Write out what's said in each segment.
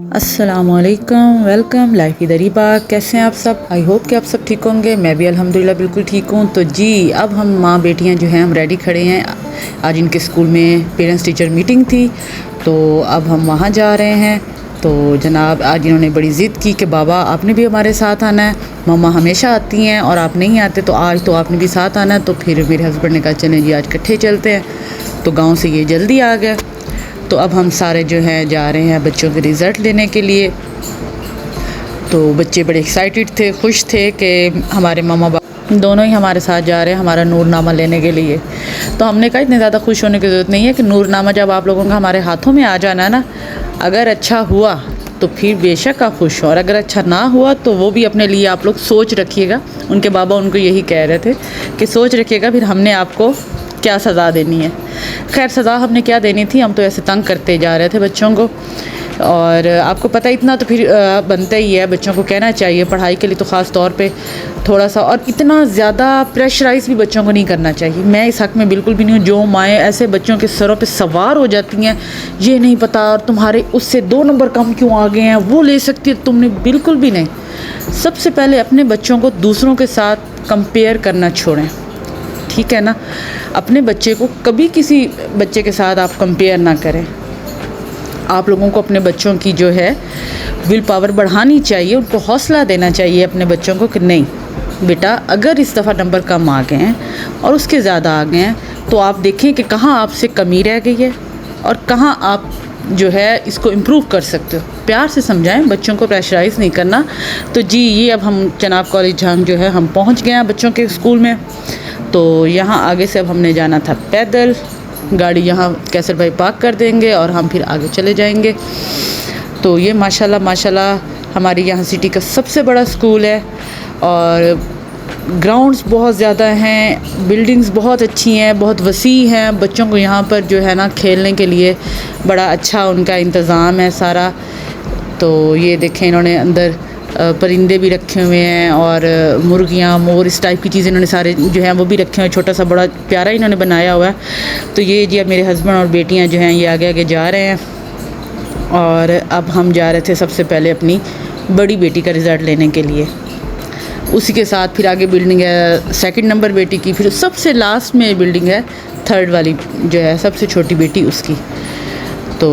अस्सलामुअलैकुम, welcome life Dariba. कैसे हैं आप सब? आई होप कि आप सब ठीक होंगे। मैं भी अल्हम्दुलिल्लाह बिल्कुल ठीक हूँ। तो जी अब हम माँ बेटियाँ जो हैं हम रेडी खड़े हैं। आज इनके स्कूल में पेरेंट्स टीचर मीटिंग थी, तो अब हम वहाँ जा रहे हैं। तो जनाब आज इन्होंने बड़ी ज़िद की कि बाबा आपने भी हमारे साथ आना है। मम्मा हमेशा आती हैं और आप नहीं आते, तो आज तो आपने भी साथ आना है। तो फिर मेरे हस्बैंड ने कहा चलें जी आज इकट्ठे चलते हैं। तो गाँव से ये जल्दी आ गया। तो अब हम सारे जो हैं जा रहे हैं बच्चों के रिज़ल्ट लेने के लिए। तो बच्चे बड़े एक्साइटेड थे, खुश थे कि हमारे मामा बाप दोनों ही हमारे साथ जा रहे हैं हमारा नूरनामा लेने के लिए। तो हमने कहा इतने ज़्यादा खुश होने की ज़रूरत नहीं है कि नूरनामा जब आप लोगों का हमारे हाथों में आ जाना है ना, अगर अच्छा हुआ तो फिर बेशक आप खुश हो, और अगर अच्छा ना हुआ तो वो भी अपने लिए आप लोग सोच रखिएगा। उनके बाबा उनको यही कह रहे थे कि सोच रखिएगा फिर हमने आपको क्या सज़ा देनी है। खैर सज़ा हमने क्या देनी थी, हम तो ऐसे तंग करते जा रहे थे बच्चों को। और आपको पता इतना तो फिर बनता ही है, बच्चों को कहना चाहिए पढ़ाई के लिए तो ख़ास तौर पे थोड़ा सा, और इतना ज़्यादा प्रेशराइज़ भी बच्चों को नहीं करना चाहिए। मैं इस हक़ में बिल्कुल भी नहीं हूँ। जो माएँ ऐसे बच्चों के सरों पे सवार हो जाती हैं, ये नहीं पता और तुम्हारे उससे 2 नंबर कम क्यों आ गए हैं, वो ले सकती है तुमने, बिल्कुल भी नहीं। सबसे पहले अपने बच्चों को दूसरों के साथ कंपेयर करना छोड़ें, ठीक है ना। अपने बच्चे को कभी किसी बच्चे के साथ आप कंपेयर ना करें। आप लोगों को अपने बच्चों की जो है विल पावर बढ़ानी चाहिए, उनको हौसला देना चाहिए अपने बच्चों को कि नहीं बेटा अगर इस दफ़ा नंबर कम आ गए हैं और उसके ज़्यादा आ गए हैं तो आप देखें कि कहाँ आपसे कमी रह गई है और कहाँ आप जो है इसको इम्प्रूव कर सकते हो। प्यार से समझाएं, बच्चों को प्रेशराइज़ नहीं करना। तो जी ये अब हम जनाब कॉलेज झांग जो है हम पहुंच गए हैं बच्चों के स्कूल में। तो यहाँ आगे से अब हमने जाना था पैदल, गाड़ी यहाँ कैसर भाई पार्क कर देंगे और हम फिर आगे चले जाएंगे। तो ये माशाल्लाह हमारी यहाँ सिटी का सबसे बड़ा स्कूल है और ग्राउंड्स बहुत ज़्यादा हैं, बिल्डिंग्स बहुत अच्छी हैं, बहुत वसी हैं। बच्चों को यहाँ पर जो है ना खेलने के लिए बड़ा अच्छा उनका इंतज़ाम है सारा। तो ये देखें इन्होंने अंदर परिंदे भी रखे हुए हैं और मुर्गियाँ, मोर, इस टाइप की चीज़ें इन्होंने सारे जो हैं वो भी रखे हुए हैं। छोटा सा बड़ा प्यारा इन्होंने बनाया हुआ है। तो ये जी अब मेरे हस्बैंड और बेटियाँ जो हैं ये आगे आगे जा रहे हैं। और अब हम जा रहे थे सबसे पहले अपनी बड़ी बेटी का रिज़ल्ट लेने के लिए। उसी के साथ फिर आगे बिल्डिंग है 2nd नंबर बेटी की, फिर सबसे लास्ट में बिल्डिंग है 3rd वाली जो है सबसे छोटी बेटी उसकी। तो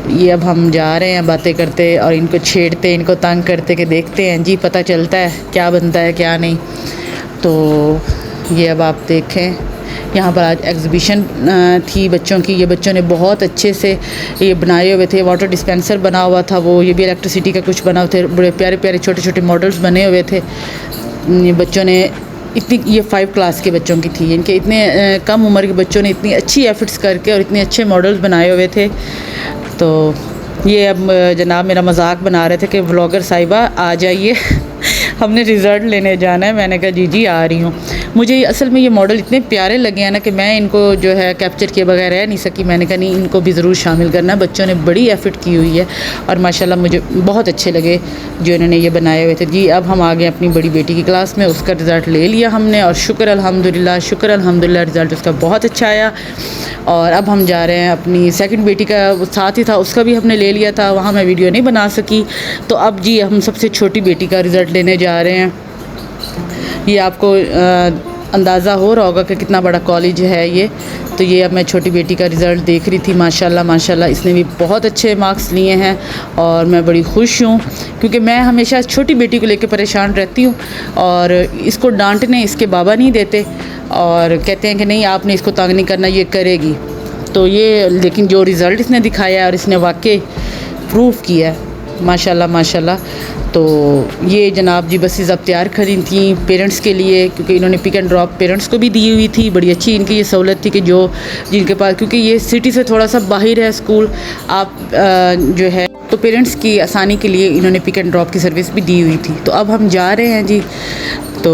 ये अब हम जा रहे हैं बातें करते और इनको छेड़ते, इनको तंग करते कि देखते हैं जी पता चलता है क्या बनता है क्या नहीं। तो ये अब आप देखें यहाँ पर आज एग्ज़िबिशन थी बच्चों की। ये बच्चों ने बहुत अच्छे से ये बनाए हुए थे, वाटर डिस्पेंसर बना हुआ था वो, ये भी इलेक्ट्रिसिटी का कुछ बना हुए थे, बड़े प्यारे प्यारे छोटे छोटे मॉडल्स बने हुए थे। ये बच्चों ने इतनी, ये 5 क्लास के बच्चों की थी, इनके इतने कम उम्र के बच्चों ने इतनी अच्छी एफ़र्ट्स करके और इतने अच्छे मॉडल्स बनाए हुए थे। तो ये अब जनाब मेरा मजाक बना रहे थे कि व्लॉगर साहिबा आ जाइए हमने रिज़ल्ट लेने जाना है। मैंने कहा जी जी आ रही हूँ। मुझे असल में ये मॉडल इतने प्यारे लगे हैं ना कि मैं इनको जो है कैप्चर किए बगैर रह नहीं सकी। मैंने कहा नहीं इनको भी ज़रूर शामिल करना। बच्चों ने बड़ी एफ़र्ट की हुई है और माशाल्लाह मुझे बहुत अच्छे लगे जो इन्होंने ये बनाए हुए थे। जी अब हम आ गए अपनी बड़ी बेटी की क्लास में, उसका रिज़ल्ट ले लिया हमने और शुक्र अल्हम्दुलिल्लाह रिज़ल्ट उसका बहुत अच्छा आया। और अब हम जा रहे हैं अपनी 2nd बेटी का, साथ ही था उसका भी हमने ले लिया था, वहाँ मैं वीडियो नहीं बना सकी। तो अब जी हम सबसे छोटी बेटी का रिज़ल्ट लेने जा रहे हैं। ये आपको अंदाज़ा हो रहा होगा कि कितना बड़ा कॉलेज है ये। तो ये अब मैं छोटी बेटी का रिज़ल्ट देख रही थी। माशाल्लाह इसने भी बहुत अच्छे मार्क्स लिए हैं और मैं बड़ी खुश हूँ क्योंकि मैं हमेशा छोटी बेटी को लेकर परेशान रहती हूँ और इसको डांटने इसके बाबा नहीं देते और कहते हैं कि नहीं आपने इसको तंग नहीं करना, ये करेगी। तो ये लेकिन जो रिज़ल्ट इसने दिखाया है और इसने वाकई प्रूव किया है माशाल्लाह। तो ये जनाब जी बसेस अब तैयार करी थी पेरेंट्स के लिए, क्योंकि इन्होंने पिक एंड ड्रॉप पेरेंट्स को भी दी हुई थी। बड़ी अच्छी इनकी ये सहूलत थी कि जो जिनके पास, क्योंकि ये सिटी से थोड़ा सा बाहर है स्कूल, आप जो है तो पेरेंट्स की आसानी के लिए इन्होंने पिक एंड ड्रॉप की सर्विस भी दी हुई थी। तो अब हम जा रहे हैं जी। तो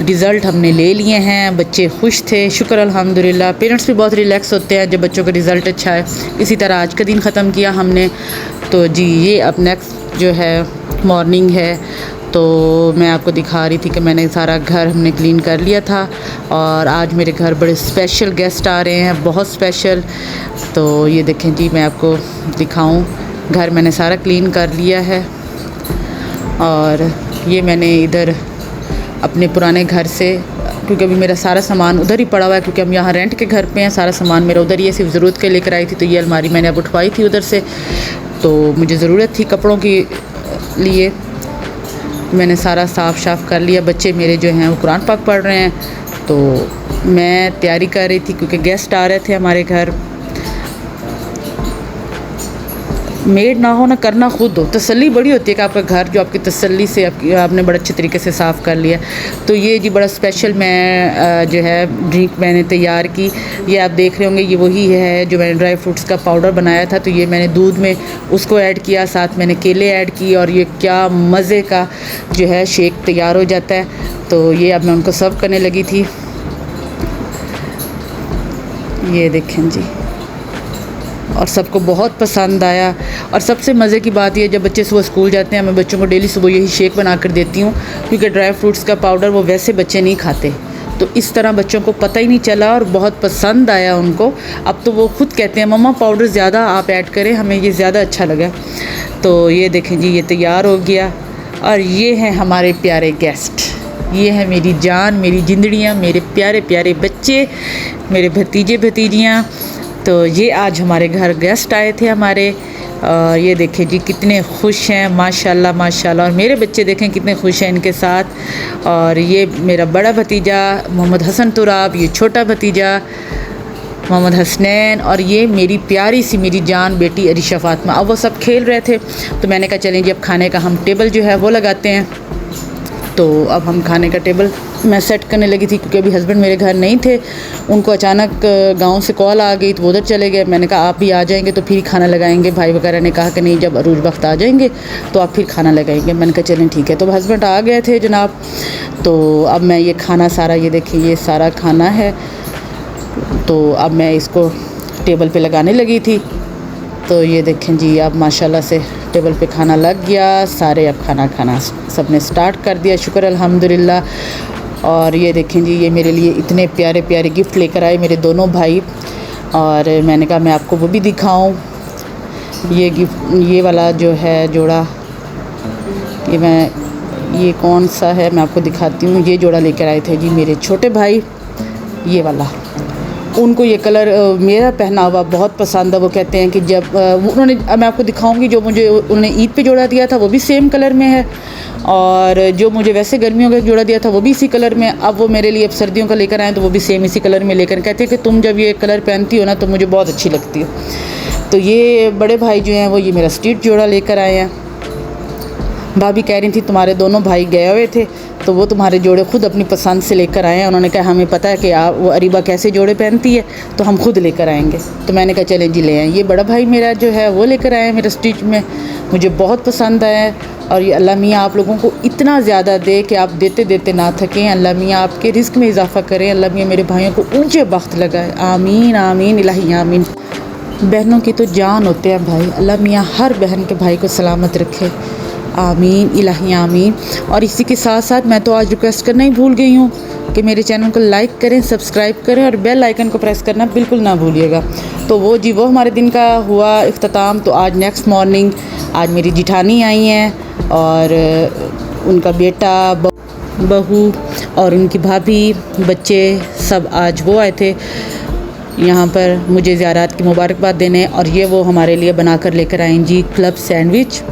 रिज़ल्ट हमने ले लिए हैं, बच्चे खुश थे, शुक्र अल्हम्दुलिल्लाह। पेरेंट्स भी बहुत रिलैक्स होते हैं जब बच्चों का रिज़ल्ट अच्छा है। इसी तरह आज का दिन ख़त्म किया हमने। तो जी ये अब नेक्स्ट जो है मॉर्निंग है। तो मैं आपको दिखा रही थी कि मैंने सारा घर हमने क्लीन कर लिया था और आज मेरे घर बड़े स्पेशल गेस्ट आ रहे हैं, बहुत स्पेशल। तो ये देखें जी मैं आपको दिखाऊं घर मैंने सारा क्लीन कर लिया है। और ये मैंने इधर अपने पुराने घर से, क्योंकि अभी मेरा सारा सामान उधर ही पड़ा हुआ है, क्योंकि हम यहाँ रेंट के घर पे हैं, सारा सामान मेरा उधर ही है, सिर्फ ज़रूरत के लेकर आई थी। तो ये अलमारी मैंने अब उठवाई थी उधर से, तो मुझे ज़रूरत थी कपड़ों की लिए, मैंने सारा साफ़ शाफ़ कर लिया। बच्चे मेरे जो हैं वो कुरान पाक पढ़ रहे हैं, तो मैं तैयारी कर रही थी क्योंकि गेस्ट आ रहे थे हमारे घर। मेड ना हो ना करना खुद हो, तसल्ली बड़ी होती है कि आपका घर जो आपकी तसल्ली से आपने बड़े अच्छे तरीके से साफ़ कर लिया। तो ये जी बड़ा स्पेशल मैं जो है ड्रिंक मैंने तैयार की, ये आप देख रहे होंगे, ये वही है जो मैंने ड्राई फ्रूट्स का पाउडर बनाया था। तो ये मैंने दूध में उसको ऐड किया, साथ मैंने केले ऐड किए, और ये क्या मज़े का जो है शेक तैयार हो जाता है। तो ये अब मैं उनको सर्व करने लगी थी। ये देखें जी, और सबको बहुत पसंद आया। और सबसे मज़े की बात ये, जब बच्चे सुबह स्कूल जाते हैं, मैं बच्चों को डेली सुबह यही शेक बना कर देती हूँ, क्योंकि ड्राई फ्रूट्स का पाउडर वो वैसे बच्चे नहीं खाते, तो इस तरह बच्चों को पता ही नहीं चला और बहुत पसंद आया उनको। अब तो वो खुद कहते हैं मम्मा पाउडर ज़्यादा आप ऐड करें, हमें ये ज़्यादा अच्छा लगा। तो ये देखें जी, ये तैयार हो गया। और ये हैं हमारे प्यारे गेस्ट, ये है मेरी जान, मेरी जिंदड़ियाँ, मेरे प्यारे प्यारे बच्चे, मेरे भतीजे भतीजियाँ। तो ये आज हमारे घर गेस्ट आए थे हमारे। ये देखें जी कितने खुश हैं, माशाल्लाह माशाल्लाह। और मेरे बच्चे देखें कितने खुश हैं इनके साथ। और ये मेरा बड़ा भतीजा मोहम्मद हसन तुराब, ये छोटा भतीजा मोहम्मद हसनैन, और ये मेरी प्यारी सी मेरी जान बेटी अरिशा फातिमा। अब वो सब खेल रहे थे, तो मैंने कहा चलें जी अब खाने का हम टेबल जो है वो लगाते हैं। तो अब हम खाने का टेबल मैं सेट करने लगी थी, क्योंकि अभी हस्बैंड मेरे घर नहीं थे, उनको अचानक गांव से कॉल आ गई, तो वो उधर चले गए। मैंने कहा आप भी आ जाएंगे तो फिर खाना लगाएंगे। भाई वगैरह ने कहा कि नहीं, जब अरूज वक्त आ जाएंगे तो आप फिर खाना लगाएंगे। मैंने कहा चलें ठीक है। तो हस्बैंड आ गए थे जनाब। तो अब मैं ये खाना सारा, ये देखिए ये सारा खाना है, तो अब मैं इसको टेबल पे लगाने लगी थी। तो ये देखें जी, अब माशाल्लाह से टेबल पे खाना लग गया, सारे अब खाना खाना सब ने स्टार्ट कर दिया, शुक्र अल्हम्दुलिल्लाह। और ये देखें जी, ये मेरे लिए इतने प्यारे प्यारे गिफ्ट लेकर आए मेरे दोनों भाई, और मैंने कहा मैं आपको वो भी दिखाऊं। ये गिफ्ट, ये वाला जो है जोड़ा, ये कौन सा है मैं आपको दिखाती हूँ। ये जोड़ा लेकर आए थे जी मेरे छोटे भाई, ये वाला। उनको ये कलर मेरा पहना हुआ बहुत पसंद है। वो कहते हैं कि जब उन्होंने, मैं आपको दिखाऊंगी, जो मुझे उन्होंने ईद पे जोड़ा दिया था वो भी सेम कलर में है, और जो मुझे वैसे गर्मियों का जोड़ा दिया था वो भी इसी कलर में। अब वो मेरे लिए अब सर्दियों का लेकर आए, तो वो भी सेम इसी कलर में लेकर, कहते हैं कि तुम जब ये कलर पहनती हो ना तो मुझे बहुत अच्छी लगती हो। तो ये बड़े भाई जो हैं वो ये मेरा स्ट्रीट जोड़ा लेकर आए हैं। भाभी कह रही थी तुम्हारे दोनों भाई गए हुए थे, तो वो तुम्हारे जोड़े खुद अपनी पसंद से लेकर आए हैं। उन्होंने कहा हमें पता है कि वो अरीबा कैसे जोड़े पहनती है, तो हम खुद लेकर आएंगे। तो मैंने कहा चलें जी ले आएँ। ये बड़ा भाई मेरा जो है वो लेकर आए मेरा स्टिच में, मुझे बहुत पसंद आया है। और ये अल्लाह मियाँ आप लोगों को इतना ज़्यादा दे कि आप देते देते ना थकें। अल्लाह मियाँ आपके रिस्क में इजाफ़ा करें। अल्लाह मियाँ मेरे भाइयों को ऊँचे बख्त लगाए। आमीन आमीन इलाही आमीन। बहनों की तो जान होते हैं भाई, अल्लाह मियाँ हर बहन के भाई को सलामत रखे। आमीन इलाही आमीन। और इसी के साथ साथ मैं तो आज रिक्वेस्ट करना ही भूल गई हूँ कि मेरे चैनल को लाइक करें, सब्सक्राइब करें और बेल आइकन को प्रेस करना बिल्कुल ना भूलिएगा। तो वो जी, वो हमारे दिन का हुआ इख्तिताम। तो आज नेक्स्ट मॉर्निंग आज मेरी जिठानी आई हैं और उनका बेटा, बहू और उनकी भाभी, बच्चे सब आज वो आए थे यहाँ पर मुझे ज़ियारत की मुबारकबाद देने। और ये वो हमारे लिए बना कर लेकर आएँ जी क्लब सैंडविच।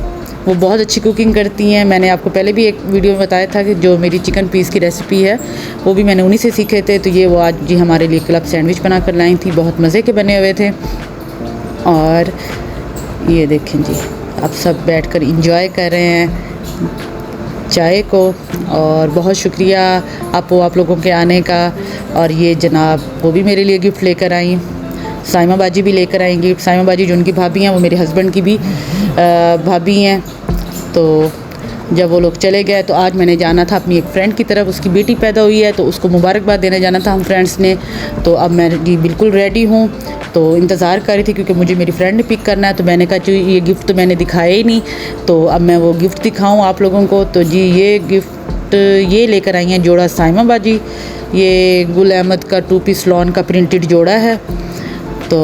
वो बहुत अच्छी कुकिंग करती हैं। मैंने आपको पहले भी एक वीडियो में बताया था कि जो मेरी चिकन पीस की रेसिपी है वो भी मैंने उन्हीं से सीखे थे। तो ये वो आज जी हमारे लिए क्लब सैंडविच बना कर लाई थी, बहुत मज़े के बने हुए थे। और ये देखें जी, अब सब बैठकर एंजॉय कर रहे हैं चाय को। और बहुत शुक्रिया आप लोगों के आने का। और ये जनाब वो भी मेरे लिए गिफ्ट लेकर आई, साइमा बाजी भी लेकर आएंगी। साइमा बाजी जो उनकी भाभी हैं वो मेरे हस्बैंड की भी भाभी हैं। तो जब वो लोग चले गए तो आज मैंने जाना था अपनी एक फ्रेंड की तरफ, उसकी बेटी पैदा हुई है तो उसको मुबारकबाद देने जाना था हम फ्रेंड्स ने। तो अब मैं जी बिल्कुल रेडी हूँ, तो इंतज़ार कर रही थी क्योंकि मुझे मेरी फ्रेंड ने पिक करना है। तो मैंने कहा जी ये गिफ्ट तो मैंने दिखाया ही नहीं, तो अब मैं वो गिफ्ट दिखाऊँ आप लोगों को। तो जी ये गिफ्ट ये लेकर आई हैं जोड़ा साइमा बाजी। ये गुल अहमद का 2 पीस लॉन का प्रिंटेड जोड़ा है। तो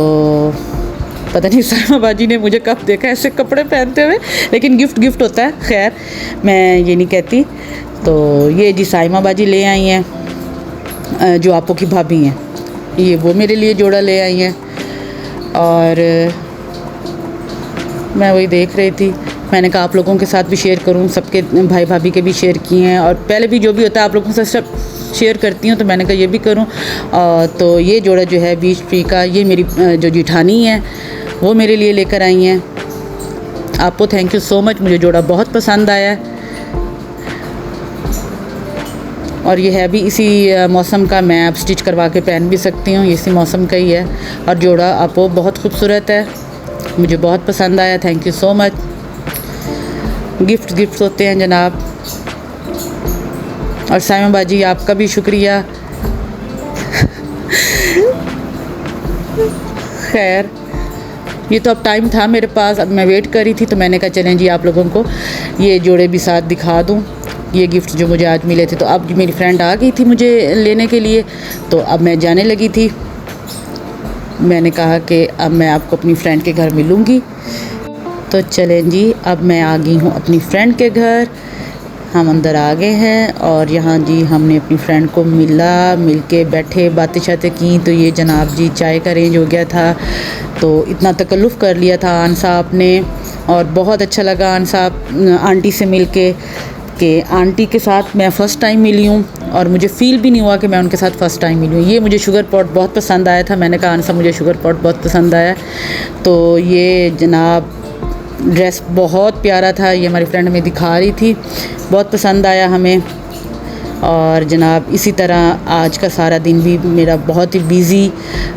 पता नहीं साइमा बाजी ने मुझे कब देखा ऐसे कपड़े पहनते हुए, लेकिन गिफ्ट होता है, खैर मैं ये नहीं कहती। तो ये जी साइमा बाजी ले आई हैं, जो आपो की भाभी हैं, ये वो मेरे लिए जोड़ा ले आई हैं। और मैं वही देख रही थी, मैंने कहा आप लोगों के साथ भी शेयर करूं, सबके भाई भाभी के भी शेयर किए हैं, और पहले भी जो भी होता है आप लोगों के साथ सब शेयर करती हूँ, तो मैंने कहा ये भी करूं। तो ये जोड़ा जो है बीच ट्री का, ये मेरी जो जिठानी है वो मेरे लिए लेकर आई हैं। आपको थैंक यू सो मच, मुझे जोड़ा बहुत पसंद आया। और ये है भी इसी मौसम का, मैं अब स्टिच करवा के पहन भी सकती हूँ, इसी मौसम का ही है। और जोड़ा आपको बहुत खूबसूरत है, मुझे बहुत पसंद आया, thank you so much. Gift होते हैं जनाब। और साइमा बाजी आपका भी शुक्रिया। खैर ये तो अब टाइम था मेरे पास, अब मैं वेट कर रही थी, तो मैंने कहा चलें जी आप लोगों को ये जोड़े भी साथ दिखा दूँ, ये गिफ्ट जो मुझे आज मिले थे। तो अब मेरी फ्रेंड आ गई थी मुझे लेने के लिए, तो अब मैं जाने लगी थी। मैंने कहा कि अब मैं आपको अपनी फ्रेंड के घर मिलूँगी। तो चलें जी, अब मैं आ गई हूँ अपनी फ्रेंड के घर, हम अंदर आ गए हैं। और यहाँ जी हमने अपनी फ्रेंड को मिल के बैठे, बातें शातें की। तो ये जनाब जी चाय का अरेंज हो गया था, तो इतना तकल्लुफ़ कर लिया था आन साहब ने, और बहुत अच्छा लगा आन साहब आंटी से मिल के, कि आंटी के साथ मैं फ़र्स्ट टाइम मिली हूँ, और मुझे फ़ील भी नहीं हुआ कि मैं उनके साथ फ़र्स्ट टाइम मिली हूँ। ये मुझे शुगर पॉट बहुत पसंद आया था, मैंने कहा आन साहब मुझे शुगर पॉट बहुत पसंद आया। तो ये जनाब ड्रेस बहुत प्यारा था, ये हमारी फ्रेंड हमें दिखा रही थी, बहुत पसंद आया हमें। और जनाब इसी तरह आज का सारा दिन भी मेरा बहुत ही बिज़ी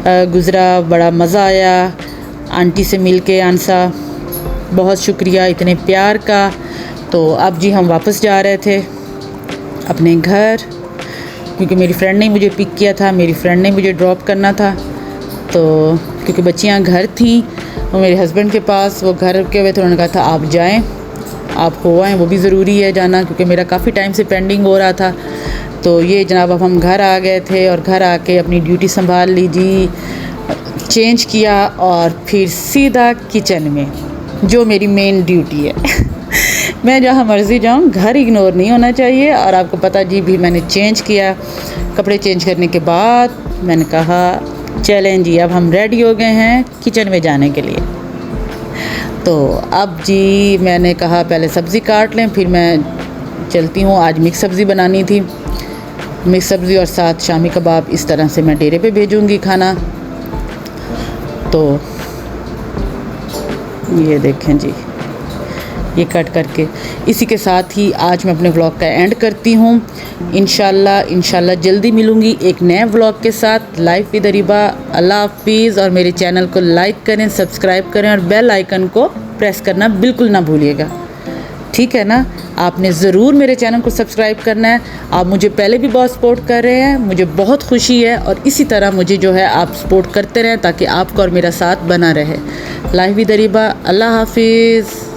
गुज़रा, बड़ा मज़ा आया आंटी से मिल के। आंसा बहुत शुक्रिया इतने प्यार का। तो अब जी हम वापस जा रहे थे अपने घर, क्योंकि मेरी फ्रेंड ने मुझे पिक किया था, मेरी फ्रेंड ने मुझे ड्रॉप करना था। तो क्योंकि बच्चियाँ घर थीं और मेरे हस्बैंड के पास, वो घर रुके हुए थे, उन्होंने कहा था आप जाएं, आप हो आएँ, वो भी ज़रूरी है जाना, क्योंकि मेरा काफ़ी टाइम से पेंडिंग हो रहा था। तो ये जनाब अब हम घर आ गए थे, और घर आके अपनी ड्यूटी संभाल ली जी, चेंज किया और फिर सीधा किचन में, जो मेरी मेन ड्यूटी है। मैं जहाँ मर्ज़ी जाऊँ, घर इग्नोर नहीं होना चाहिए। और आपको पता जी भी मैंने चेंज किया, कपड़े चेंज करने के बाद मैंने कहा चलें जी अब हम रेडी हो गए हैं किचन में जाने के लिए। तो अब जी मैंने कहा पहले सब्ज़ी काट लें, फिर मैं चलती हूँ। आज मिक्स सब्ज़ी बनानी थी, मिक्स सब्ज़ी और साथ शामी कबाब, इस तरह से मैं डेरे पे भेजूँगी खाना। तो ये देखें जी, ये कट करके इसी के साथ ही आज मैं अपने व्लॉग का एंड करती हूँ। इंशाल्लाह जल्दी मिलूँगी एक नए व्लॉग के साथ। Life with Areeba. अल्लाह हाफिज़। और मेरे चैनल को लाइक करें, सब्सक्राइब करें और बेल आइकन को प्रेस करना बिल्कुल ना भूलिएगा, ठीक है ना। आपने ज़रूर मेरे चैनल को सब्सक्राइब करना है। आप मुझे पहले भी बहुत सपोर्ट कर रहे हैं, मुझे बहुत खुशी है, और इसी तरह मुझे जो है आप सपोर्ट करते रहें, ताकि आपका और मेरा साथ बना रहे। Life with Areeba. अल्लाह हाफिज़।